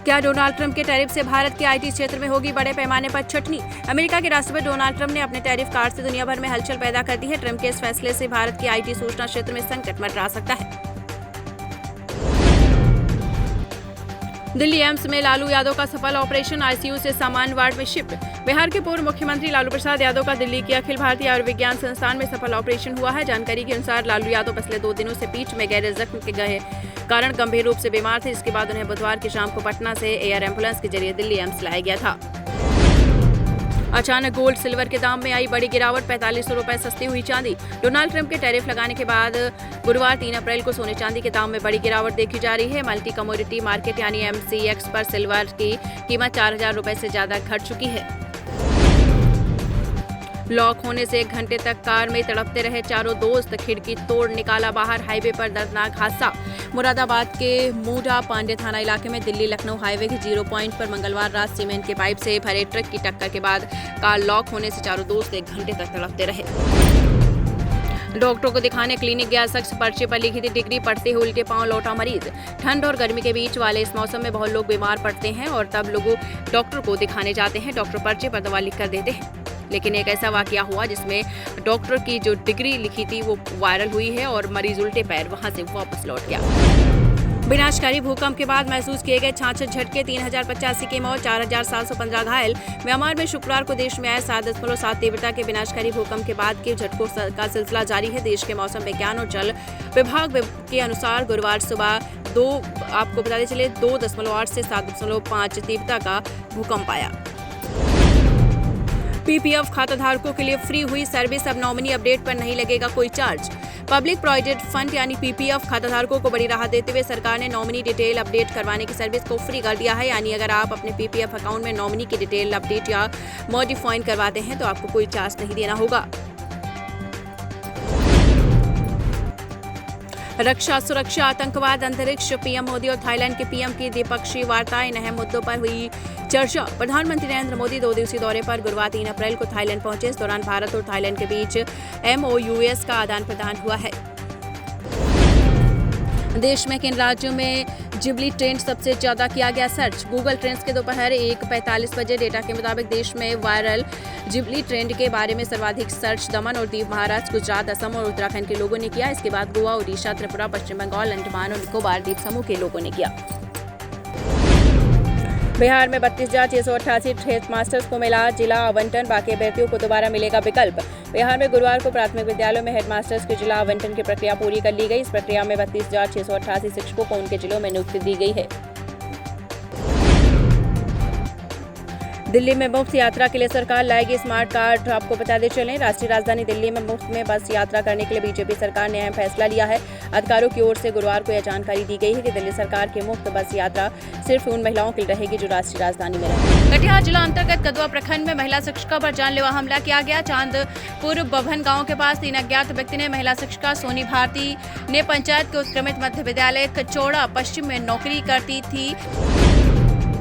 क्या Donald Trump के tariff से भारत के आईटी क्षेत्र में होगी बड़े पैमाने पर छटनी? अमेरिका के राष्ट्रपति डोनाल्ड ट्रंप ने अपने टैरिफ कार्ड से दुनिया भर में हलचल पैदा कर दी है। ट्रंप के इस फैसले से भारत की आईटी सूचना क्षेत्र में संकट मंडरा सकता है। दिल्ली एम्स में लालू यादव का सफल ऑपरेशन, आईसीयू से सामान्य वार्ड में शिफ्ट। बिहार के पूर्व मुख्यमंत्री लालू प्रसाद यादव का दिल्ली के अखिल भारतीय आयुर्विज्ञान संस्थान में सफल ऑपरेशन हुआ है। जानकारी के अनुसार लालू यादव पिछले 2 दिनों से पीठ में गहरे जख्म के गए कारण गंभीर रूप से बीमार थे। इसके बाद उन्हें बुधवार की शाम को पटना से एयर एम्बुलेंस के जरिए दिल्ली एम्स लाया गया था। अचानक गोल्ड सिल्वर के दाम में आई बड़ी गिरावट, 4500 रुपए सस्ती हुई चांदी। डोनाल्ड ट्रंप के टैरिफ लगाने के बाद गुरुवार 3 अप्रैल को सोने चांदी के दाम में बड़ी गिरावट देखी जा रही है। मल्टी कमोडिटी मार्केट यानी MCX पर सिल्वर की कीमत 4000 रुपए से ज्यादा घट चुकी है। लॉक होने से 1 घंटे तक कार में तड़पते रहे चारों दोस्त, खिड़की तोड़ निकाला बाहर। हाईवे पर दर्दनाक हादसा। मुरादाबाद के मूढ़ा पांडे थाना इलाके में दिल्ली लखनऊ हाईवे के 0 पॉइंट पर मंगलवार रात सीमेंट के पाइप से भरे ट्रक की टक्कर के बाद कार लॉक होने से चारों दोस्त 1 घंटे तक तड़पते रहे। डॉक्टर को दिखाने क्लिनिक गया शख्स, पर्चे पर लिखी थी डिग्री, पढ़ते हुए उल्टे पांव लौटा मरीज। ठंड और गर्मी के बीच वाले इस मौसम में बहुत लोग बीमार पड़ते हैं और तब लोग डॉक्टर को दिखाने जाते हैं। डॉक्टर पर्चे पर दवा लिख कर देते हैं, लेकिन एक ऐसा वाकया हुआ जिसमें डॉक्टर की जो डिग्री लिखी थी वो वायरल हुई है और मरीज उल्टे पैर वहां से वापस लौट गया। विनाशकारी भूकंप के बाद महसूस किए गए 66 झटके, 3085 की मौत, 4715 घायल। म्यांमार में शुक्रवार को देश में आए 7.7 तीव्रता के विनाशकारी भूकंप के बाद के झटकों का सिलसिला जारी है। देश के मौसम विज्ञान और जल विभाग के अनुसार गुरुवार सुबह 2.8 से 7.5 तीव्रता का भूकंप आया। पीपीएफ खाताधारकों के लिए फ्री हुई सर्विस, अब नॉमिनी अपडेट पर नहीं लगेगा कोई चार्ज। पब्लिक प्रोविडेंट फंड यानी पीपीएफ खाताधारकों को बड़ी राहत देते हुए सरकार ने नॉमिनी डिटेल अपडेट करवाने की सर्विस को फ्री कर दिया है। यानी अगर आप अपने पीपीएफ अकाउंट में नॉमिनी की डिटेल अपडेट या मॉडिफाइन करवाते हैं तो आपको कोई चार्ज नहीं देना होगा। रक्षा, सुरक्षा, आतंकवाद, अंतरिक्ष, पीएम मोदी और थाईलैंड के पीएम की द्विपक्षीय वार्ता, इन अहम मुद्दों पर हुई चर्चा। प्रधानमंत्री नरेंद्र मोदी 2 दिवसीय दौरे पर गुरुवार 3 अप्रैल को थाईलैंड पहुंचे। इस दौरान भारत और थाईलैंड के बीच MOUs का आदान प्रदान हुआ है। देश में किन राज्यों में जिबली ट्रेंड सबसे ज्यादा किया गया सर्च? गूगल ट्रेंड्स के दोपहर 1:45 बजे डेटा के मुताबिक देश में वायरल जिबली ट्रेंड के बारे में सर्वाधिक सर्च दमन और दीव, महाराष्ट्र, गुजरात, असम और उत्तराखंड के लोगों ने किया। इसके बाद गोवा, ओडिशा, त्रिपुरा, पश्चिम बंगाल, अंडमान और निकोबार द्वीप समूह के लोगों ने किया। बिहार में 32,688 हेडमास्टर्स को मिला जिला आवंटन, बाकी अभ्यर्थियों को दोबारा मिलेगा विकल्प। बिहार में गुरुवार को प्राथमिक विद्यालयों में हेडमास्टर्स के जिला आवंटन की प्रक्रिया पूरी कर ली गई। इस प्रक्रिया में 32,688 शिक्षकों को उनके जिलों में नियुक्ति दी गई है। दिल्ली में मुफ्त यात्रा के लिए सरकार लाएगी स्मार्ट कार्ड। आपको बताते चलें, राष्ट्रीय राजधानी दिल्ली में मुफ्त में बस यात्रा करने के लिए बीजेपी सरकार ने अहम फैसला लिया है। अधिकारियों की ओर से गुरुवार को यह जानकारी दी गई है कि दिल्ली सरकार की मुफ्त बस यात्रा सिर्फ उन महिलाओं के लिए रहेगी जो राष्ट्रीय राजधानी में रहेंगी। कटिहार जिला अंतर्गत कदवा प्रखंड में महिला शिक्षिका पर जानलेवा हमला किया गया। चांदपुर बभन गांव के पास 3 अज्ञात व्यक्ति ने महिला शिक्षिका सोनी भारती ने पंचायत के उत्क्रमित मध्य विद्यालय कचौड़ा पश्चिम में नौकरी करती थी